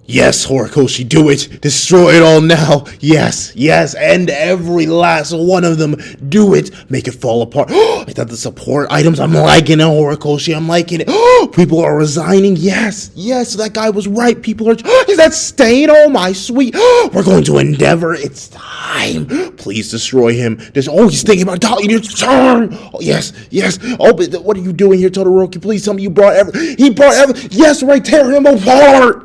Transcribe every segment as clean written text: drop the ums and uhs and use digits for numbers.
Yes, Horikoshi, do it. Destroy it all now. Yes, yes, end every last one of them. Do it. Make it fall apart. I thought the support items, I'm liking it, Horikoshi. I'm liking it. People are resigning. Yes, yes, that guy was right. People are, is that Stain? Oh, my sweet. We're going to Endeavor. It's time. Please destroy him. He's thinking about talking. Oh, yes, yes. Oh, but what are you doing here, Todoroki? Please tell me you brought he brought yes, right, tear him apart.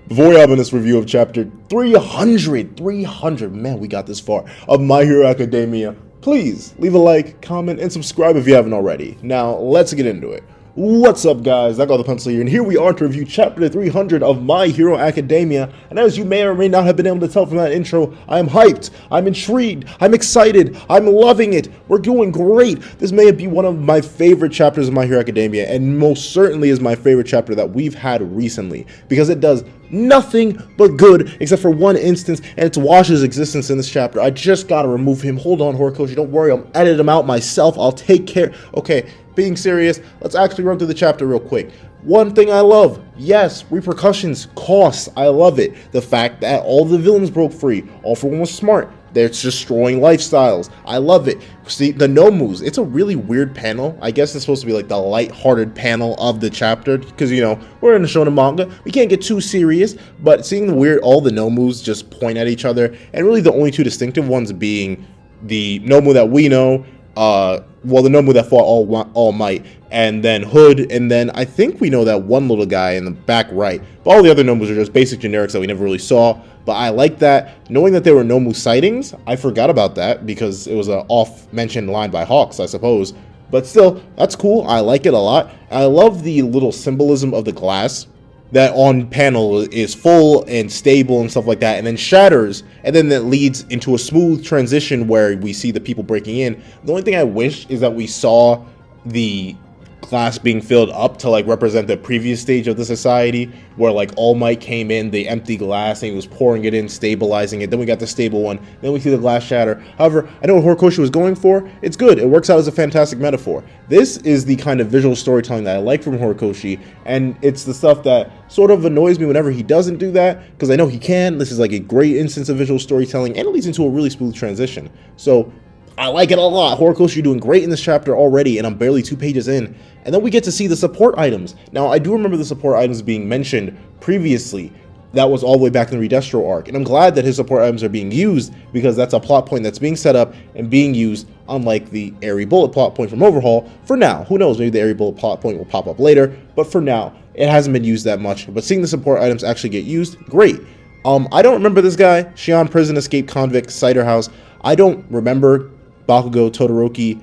Before we hop in this review of chapter 300, man, we got this far, of My Hero Academia, please leave a like, comment, and subscribe if you haven't already. Now, let's get into it. What's up, guys? I got the pencil here, and here we are to review chapter 300 of My Hero Academia. And as you may or may not have been able to tell from that intro, I am hyped, I'm intrigued, I'm excited, I'm loving it. We're doing great. This may be one of my favorite chapters of My Hero Academia, and most certainly is my favorite chapter that we've had recently, because it does nothing but good except for one instance, and it's Wash's existence in this chapter. I just gotta remove him. Hold on, Horikoshi, don't worry, I'll edit him out myself. I'll take care. Okay, being serious, let's actually run through the chapter real quick. One thing I love, yes, repercussions, costs, I love it. The fact that all the villains broke free, All For One was smart. They're destroying lifestyles. I love it. See, the Nomus, it's a really weird panel. I guess it's supposed to be like the light-hearted panel of the chapter, because, you know, we're in a shonen manga. We can't get too serious, but seeing all the Nomus just point at each other, and really the only two distinctive ones being the Nomu that we know, the Nomu that fought All Might, and then Hood, and then I think we know that one little guy in the back right. But all the other Nomus are just basic generics that we never really saw. But I like that. Knowing that there were Nomu sightings, I forgot about that because it was an off-mentioned line by Hawks, I suppose. But still, that's cool. I like it a lot. I love the little symbolism of the glass that on panel is full and stable and stuff like that, and then shatters, and then that leads into a smooth transition where we see the people breaking in. The only thing I wish is that we saw the glass being filled up to like represent the previous stage of the society, where like All Might came in, the empty glass, and he was pouring it in, stabilizing it. Then we got the stable one, then we see the glass shatter. However, I know what Horikoshi was going for. It's good. It works out as a fantastic metaphor. This is the kind of visual storytelling that I like from Horikoshi, and it's the stuff that sort of annoys me whenever he doesn't do that, because I know he can. This is like a great instance of visual storytelling, and it leads into a really smooth transition. So I like it a lot. Horikoshi, you're doing great in this chapter already, and I'm barely 2 pages in. And then we get to see the support items. Now, I do remember the support items being mentioned previously. That was all the way back in the Redestro arc. And I'm glad that his support items are being used, because that's a plot point that's being set up and being used, unlike the Airy Bullet plot point from Overhaul. For now, who knows, maybe the Airy Bullet plot point will pop up later. But for now, it hasn't been used that much. But seeing the support items actually get used, great. I don't remember this guy. Shion Prison Escape Convict Cider House. I don't remember Bakugo, Todoroki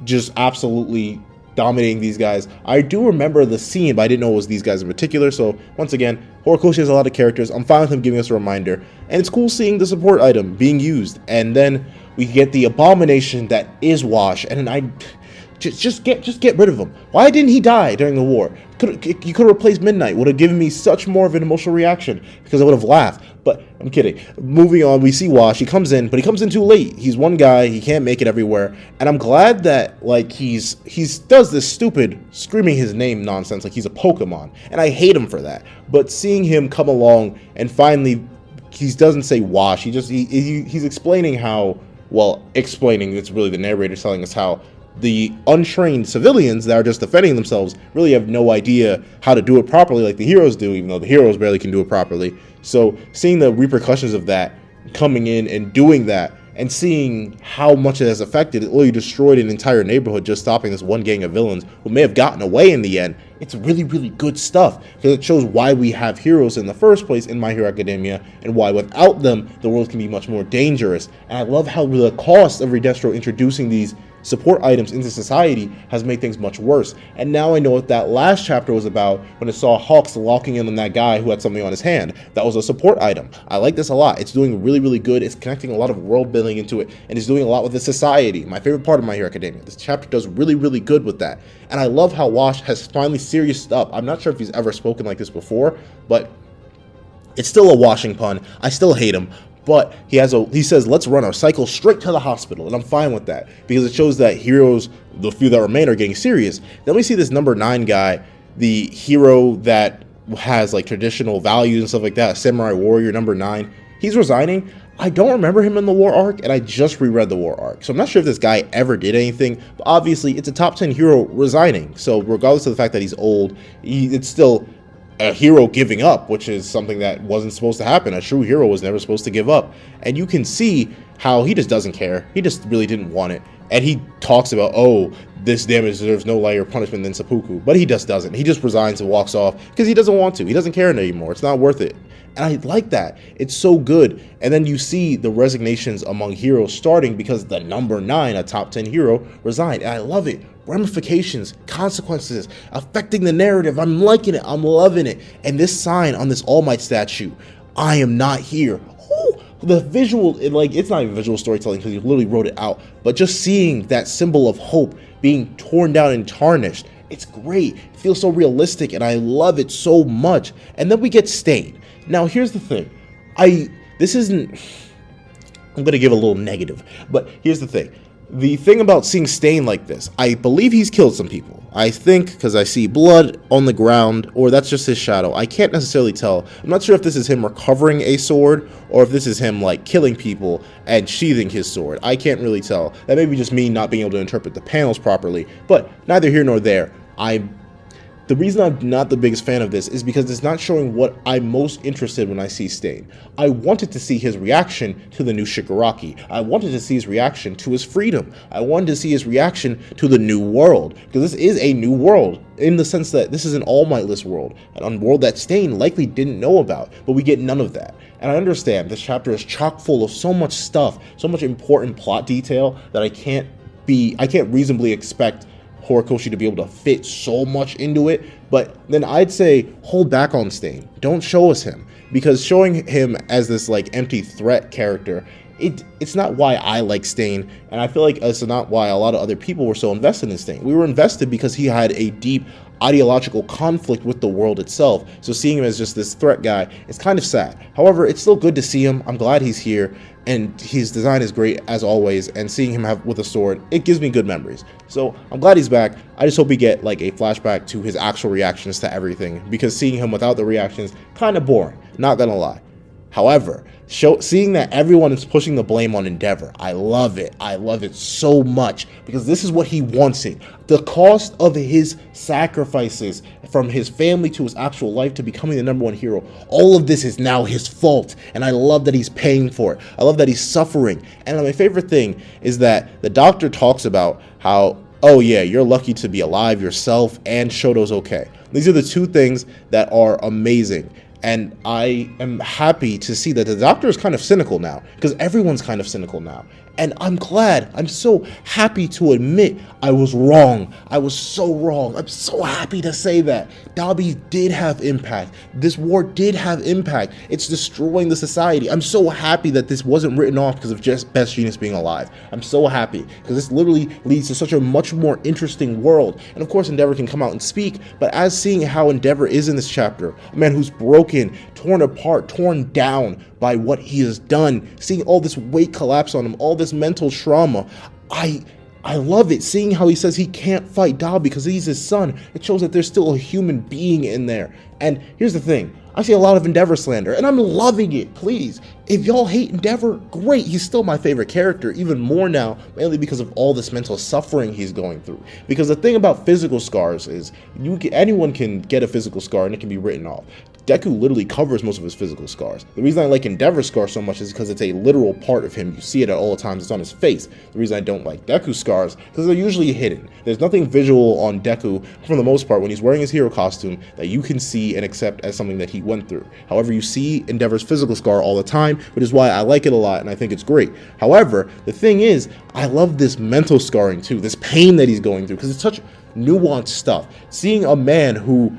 just absolutely dominating these guys. I do remember the scene, but I didn't know it was these guys in particular. So once again, Horikoshi has a lot of characters. I'm fine with him giving us a reminder, and it's cool seeing the support item being used. And then we get the abomination that is Wash, and I just get rid of him. Why didn't he die during the war? You could have replaced Midnight. Would have given me such more of an emotional reaction, because I would have laughed. But I'm kidding. Moving on, we see Wash. He comes in, but he comes in too late. He's one guy. He can't make it everywhere. And I'm glad that like he does this stupid screaming his name nonsense like he's a Pokemon, and I hate him for that. But seeing him come along and finally, he doesn't say Wash. He's explaining how, well, explaining. It's really the narrator telling us how the untrained civilians that are just defending themselves really have no idea how to do it properly like the heroes do, even though the heroes barely can do it properly. So seeing the repercussions of that, coming in and doing that, and seeing how much it has affected, it literally destroyed an entire neighborhood just stopping this one gang of villains who may have gotten away in the end. It's really, really good stuff, because it shows why we have heroes in the first place in My Hero Academia, and why without them the world can be much more dangerous. And I love how the cost of Redestro introducing these support items into society has made things much worse. And now I know what that last chapter was about, when it saw Hawks locking in on that guy who had something on his hand. That was a support item. I like this a lot. It's doing really, really good. It's connecting a lot of world building into it, and it's doing a lot with the society. My favorite part of My Hero Academia. This chapter does really, really good with that. And I love how Wash has finally serioused up. I'm not sure if he's ever spoken like this before, but it's still a washing pun. I still hate him. But he says, let's run our cycle straight to the hospital. And I'm fine with that, because it shows that heroes, the few that remain, are getting serious. Then we see this number 9 guy, the hero that has like traditional values and stuff like that, samurai warrior number 9. He's resigning. I don't remember him in the war arc, and I just reread the war arc, so I'm not sure if this guy ever did anything, but obviously it's a top 10 hero resigning, so regardless of the fact that he's old, it's still a hero giving up, which is something that wasn't supposed to happen. A true hero was never supposed to give up, and you can see how he just doesn't care. He just really didn't want it, and he talks about, oh, this damage deserves no lighter punishment than seppuku, but he just doesn't. He just resigns and walks off because he doesn't want to. He doesn't care anymore. It's not worth it. And I like that. It's so good. And then you see the resignations among heroes starting because the number 9, a top 10 hero, resigned. And I love it. Ramifications, consequences, affecting the narrative. I'm liking it. I'm loving it. And this sign on this All Might statue, I am not here. Ooh, the visual, it's not even visual storytelling because you literally wrote it out. But just seeing that symbol of hope being torn down and tarnished, it's great. It feels so realistic and I love it so much. And then we get Stain. Now, here's the thing. I'm going to give a little negative, but here's the thing. The thing about seeing Stain like this, I believe he's killed some people. I think because I see blood on the ground, or that's just his shadow. I can't necessarily tell. I'm not sure if this is him recovering a sword, or if this is him like killing people and sheathing his sword. I can't really tell. That may be just me not being able to interpret the panels properly, but neither here nor there. The reason I'm not the biggest fan of this is because it's not showing what I'm most interested in when I see Stain. I wanted to see his reaction to the new Shigaraki. I wanted to see his reaction to his freedom. I wanted to see his reaction to the new world, because this is a new world in the sense that this is an All Mightless world, a world that Stain likely didn't know about, but we get none of that. And I understand this chapter is chock full of so much stuff, so much important plot detail that I can't reasonably expect Horikoshi to be able to fit so much into it, but then I'd say hold back on Stain. Don't show us him, because showing him as this like empty threat character, it's not why I like Stain, and I feel like it's not why a lot of other people were so invested in Stain. We were invested because he had a deep ideological conflict with the world itself, so seeing him as just this threat guy is kind of sad. However, it's still good to see him. I'm glad he's here, and his design is great as always, and seeing him with a sword, it gives me good memories. So I'm glad he's back. I just hope we get like a flashback to his actual reactions to everything, because seeing him without the reactions, kind of boring, not gonna lie. However, seeing that everyone is pushing the blame on Endeavor, I love it. I love it so much, because this is what he wanted. The cost of his sacrifices, from his family to his actual life to becoming the number 1 hero, all of this is now his fault, and I love that he's paying for it. I love that he's suffering. And my favorite thing is that the doctor talks about how, oh yeah, you're lucky to be alive yourself, and Shoto's okay. These are the two things that are amazing. And I am happy to see that the doctor is kind of cynical now, because everyone's kind of cynical now. And I'm glad. I'm so happy to admit I was wrong. I was so wrong. I'm so happy to say that. Dabi did have impact. This war did have impact. It's destroying the society. I'm so happy that this wasn't written off because of just Best Genius being alive. I'm so happy, because this literally leads to such a much more interesting world. And of course, Endeavor can come out and speak, but as seeing how Endeavor is in this chapter, a man who's broken, torn apart, torn down by what he has done, seeing all this weight collapse on him, all this mental trauma, I love it. Seeing how he says he can't fight Dabi because he's his son, it shows that there's still a human being in there. And here's the thing, I see a lot of Endeavor slander, and I'm loving it. Please, if y'all hate Endeavor, great. He's still my favorite character, even more now, mainly because of all this mental suffering he's going through. Because the thing about physical scars is, anyone can get a physical scar and it can be written off. Deku literally covers most of his physical scars. The reason I like Endeavor's scar so much is because it's a literal part of him. You see it at all times. It's on his face. The reason I don't like Deku's scars, because they're usually hidden. There's nothing visual on Deku, for the most part, when he's wearing his hero costume, that you can see and accept as something that he went through. However, you see Endeavor's physical scar all the time, which is why I like it a lot and I think it's great. However, the thing is, I love this mental scarring too, this pain that he's going through, because it's such nuanced stuff. Seeing a man who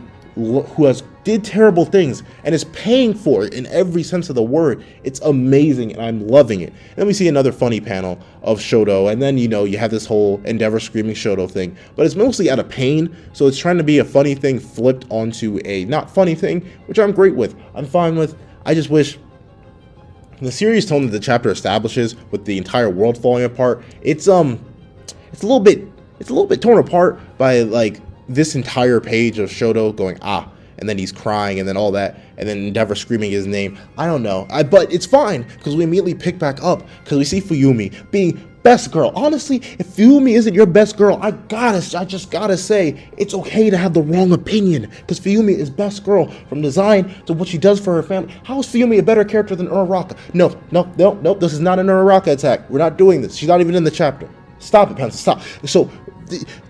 did terrible things and is paying for it in every sense of the word, it's amazing, and I'm loving it. And then we see another funny panel of Shoto, and then you have this whole Endeavor screaming Shoto thing, but it's mostly out of pain, so it's trying to be a funny thing flipped onto a not funny thing, which I'm great with. I'm fine with. I just wish the serious tone that the chapter establishes with the entire world falling apart, it's a little bit torn apart by like this entire page of Shoto going and and then he's crying, and then all that, and then Endeavor screaming his name. I don't know, but it's fine because we immediately pick back up because we see Fuyumi being best girl. Honestly, if Fuyumi isn't your best girl, I just gotta say, it's okay to have the wrong opinion, because Fuyumi is best girl from design to what she does for her family. How is Fuyumi a better character than Uraraka? No, this is not an Uraraka attack. We're not doing this. She's not even in the chapter. Stop it, Pencil, stop. So,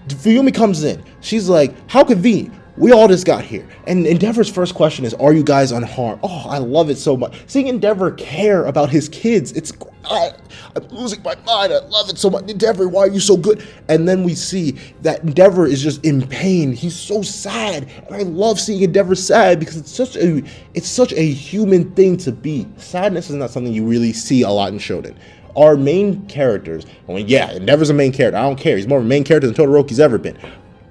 Fuyumi comes in. She's like, how convenient. We all just got here. And Endeavor's first question is, are you guys unharmed? Oh, I love it so much. Seeing Endeavor care about his kids, I'm losing my mind. I love it so much. Endeavor, why are you so good? And then we see that Endeavor is just in pain. He's so sad. And I love seeing Endeavor sad because it's such a human thing to be. Sadness is not something you really see a lot in shonen. Our main characters, Endeavor's a main character. I don't care. He's more of a main character than Todoroki's ever been.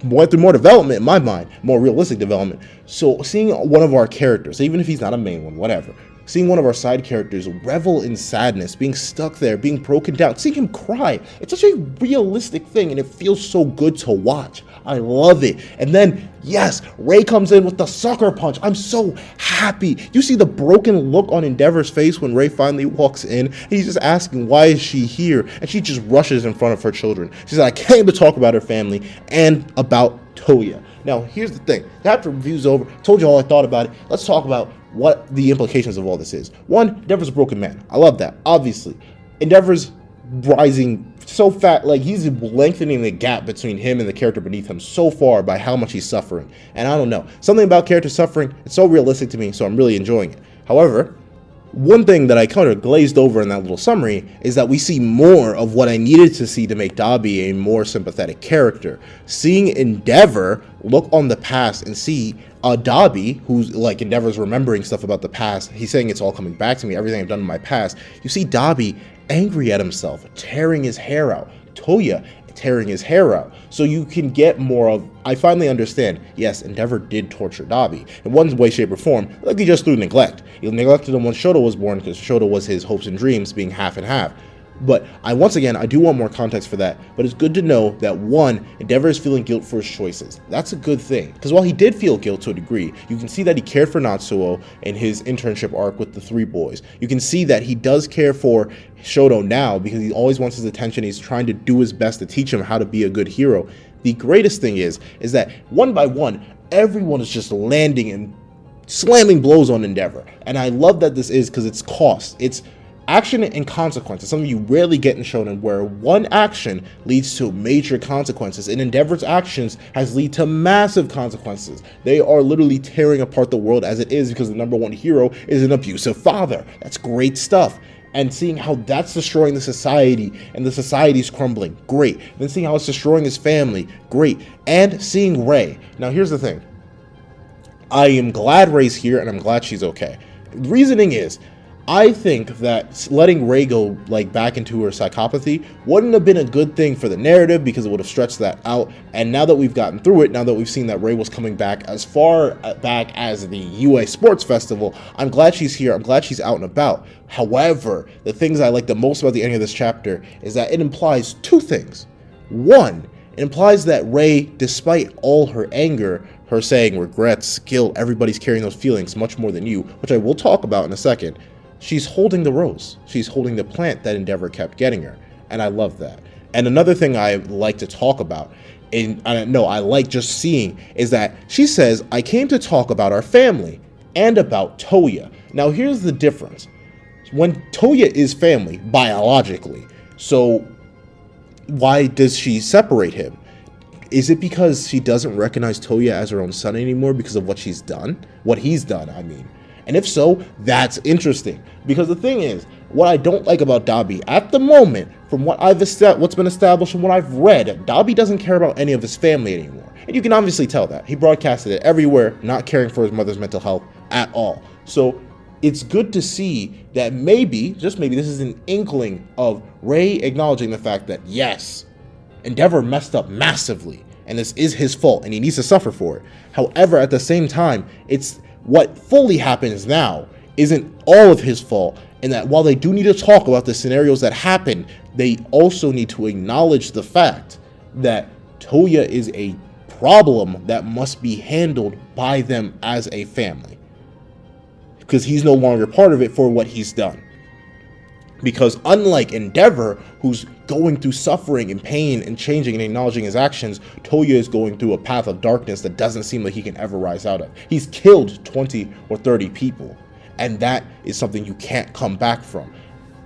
Went through more development in my mind, more realistic development. So seeing one of our characters, even if he's not a main one, whatever, seeing one of our side characters revel in sadness, being stuck there, being broken down, seeing him cry, it's such a realistic thing, and it feels so good to watch. I love it. And then, yes, Ray comes in with the sucker punch. I'm so happy. You see the broken look on Endeavor's face when Ray finally walks in. He's just asking, why is she here? And she just rushes in front of her children. She said, I came to talk about her family and about Toya. Now, here's the thing. After review's over, told you all I thought about it. Let's talk about what the implications of all this is. One, Endeavor's a broken man. I love that, obviously. Endeavor's rising so fat, like he's lengthening the gap between him and the character beneath him so far by how much he's suffering. And I don't know, something about character suffering, it's so realistic to me, so I'm really enjoying it. However, one thing that I kind of glazed over in that little summary is that we see more of what I needed to see to make Dabi a more sympathetic character. Seeing Endeavor look on the past and see Dabi, who's like Endeavor's remembering stuff about the past, he's saying it's all coming back to me, everything I've done in my past. You see Dabi angry at himself, tearing his hair out. Toya tearing his hair out. So you can get more of, I finally understand, yes, Endeavor did torture Dabi in one way, shape, or form, likely just through neglect. He neglected him when Shoto was born because Shoto was his hopes and dreams being half and half. But once again, I do want more context for that. But it's good to know that one, Endeavor is feeling guilt for his choices. That's a good thing. Because while he did feel guilt to a degree, you can see that he cared for Natsuo in his internship arc with the 3 boys. You can see that he does care for Shoto now because he always wants his attention. He's trying to do his best to teach him how to be a good hero. The greatest thing is that one by one, everyone is just landing and slamming blows on Endeavor. And I love that this is because it's cost. It's action and consequences, something you rarely get in shonen, where one action leads to major consequences, and Endeavor's actions has led to massive consequences. They are literally tearing apart the world as it is because the number one hero is an abusive father. That's great stuff. And seeing how that's destroying the society and the society's crumbling, great. Then seeing how it's destroying his family, great. And seeing Ray. Now here's the thing. I am glad Ray's here and I'm glad she's okay. The reasoning is, I think that letting Ray go back into her psychopathy wouldn't have been a good thing for the narrative because it would have stretched that out. And now that we've gotten through it, now that we've seen that Ray was coming back as far back as the UA Sports Festival, I'm glad she's here. I'm glad she's out and about. However, the things I like the most about the ending of this chapter is that it implies 2 things. One, it implies that Ray, despite all her anger, her saying regrets, guilt, everybody's carrying those feelings much more than you, which I will talk about in a second, she's holding the rose. She's holding the plant that Endeavor kept getting her. And I love that. And another thing I like to talk about, and I like just seeing, is that she says, I came to talk about our family and about Toya. Now here's the difference. When Toya is family, biologically, so why does she separate him? Is it because she doesn't recognize Toya as her own son anymore because of what she's done? What he's done, I mean. And if so, that's interesting. Because the thing is, what I don't like about Dabi at the moment, from what's been established and what I've read, Dabi doesn't care about any of his family anymore. And you can obviously tell that. He broadcasted it everywhere, not caring for his mother's mental health at all. So it's good to see that maybe, just maybe, this is an inkling of Ray acknowledging the fact that, yes, Endeavor messed up massively, and this is his fault, and he needs to suffer for it. However, at the same time, it's what fully happens now isn't all of his fault, and that while they do need to talk about the scenarios that happen, they also need to acknowledge the fact that Toya is a problem that must be handled by them as a family. Because he's no longer part of it for what he's done. Because unlike Endeavor, who's going through suffering and pain and changing and acknowledging his actions, Toya is going through a path of darkness that doesn't seem like he can ever rise out of. He's killed 20 or 30 people, and that is something you can't come back from.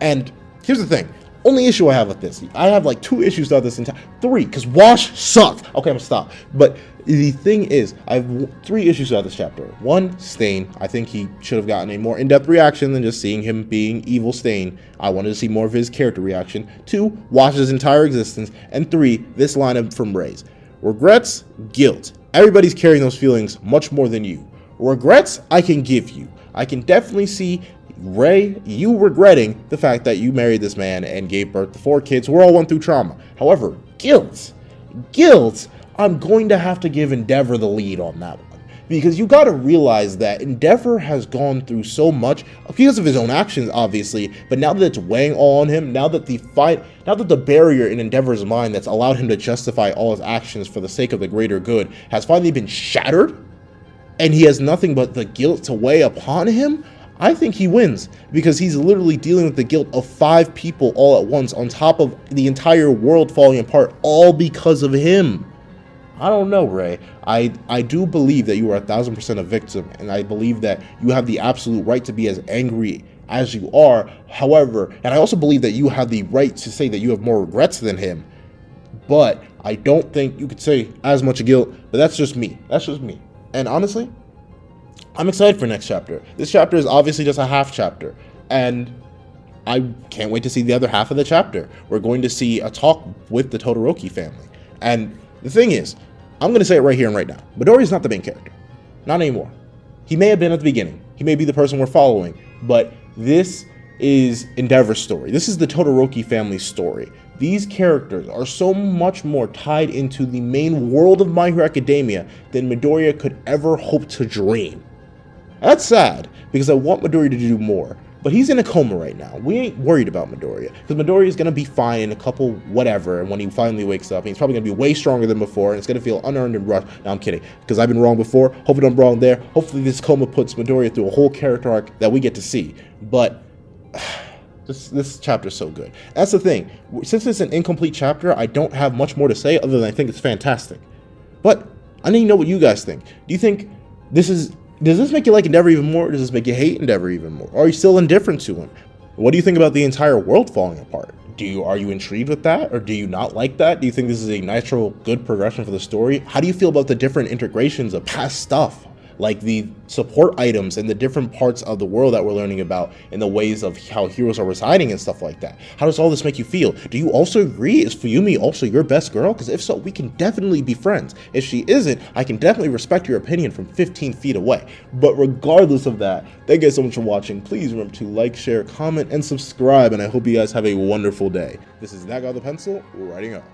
And here's the thing. Only issue I have with this, I have like 2 issues out of this entire, 3, because Wash sucked. Okay, I'm gonna stop. But the thing is, I have 3 issues out of this chapter. 1, Stain. I think he should have gotten a more in-depth reaction than just seeing him being evil Stain. I wanted to see more of his character reaction. 2, Wash's entire existence. And 3, this lineup from Ray's. Regrets, guilt. Everybody's carrying those feelings much more than you. Regrets, I can give you. I can definitely see Ray, you regretting the fact that you married this man and gave birth to 4 kids who all went through trauma. However, guilt, I'm going to have to give Endeavor the lead on that one. Because you got to realize that Endeavor has gone through so much because of his own actions, obviously, but now that it's weighing all on him, now that the barrier in Endeavor's mind that's allowed him to justify all his actions for the sake of the greater good has finally been shattered, and he has nothing but the guilt to weigh upon him, I think he wins, because he's literally dealing with the guilt of 5 people all at once on top of the entire world falling apart, all because of him. I don't know, Ray. I do believe that you are 1,000% a victim, and I believe that you have the absolute right to be as angry as you are. However, and I also believe that you have the right to say that you have more regrets than him, but I don't think you could say as much guilt, but that's just me. And honestly, I'm excited for next chapter. This chapter is obviously just a half chapter, and I can't wait to see the other half of the chapter. We're going to see a talk with the Todoroki family. And the thing is, I'm going to say it right here and right now. Midoriya's not the main character. Not anymore. He may have been at the beginning. He may be the person we're following, but this is Endeavor's story. This is the Todoroki family's story. These characters are so much more tied into the main world of My Hero Academia than Midoriya could ever hope to dream. That's sad, because I want Midoriya to do more, but he's in a coma right now. We ain't worried about Midoriya, because Midoriya is going to be fine in a couple whatever, and when he finally wakes up, he's probably going to be way stronger than before, and it's going to feel unearned and rushed. No, I'm kidding, because I've been wrong before. Hopefully I'm wrong there. Hopefully this coma puts Midoriya through a whole character arc that we get to see, but this chapter is so good. That's the thing. Since it's an incomplete chapter, I don't have much more to say other than I think it's fantastic. But I need to know what you guys think. Do you think does this make you like Endeavor even more, or does this make you hate Endeavor even more? Or are you still indifferent to him? What do you think about the entire world falling apart? Are you intrigued with that, or do you not like that? Do you think this is a natural, good progression for the story? How do you feel about the different integrations of past stuff, like the support items and the different parts of the world that we're learning about and the ways of how heroes are residing and stuff like that? How does all this make you feel? Do you also agree? Is Fuyumi also your best girl? Because if so, we can definitely be friends. If she isn't, I can definitely respect your opinion from 15 feet away. But regardless of that, thank you guys so much for watching. Please remember to like, share, comment, and subscribe, and I hope you guys have a wonderful day. This is That Guy with the Pencil, writing off.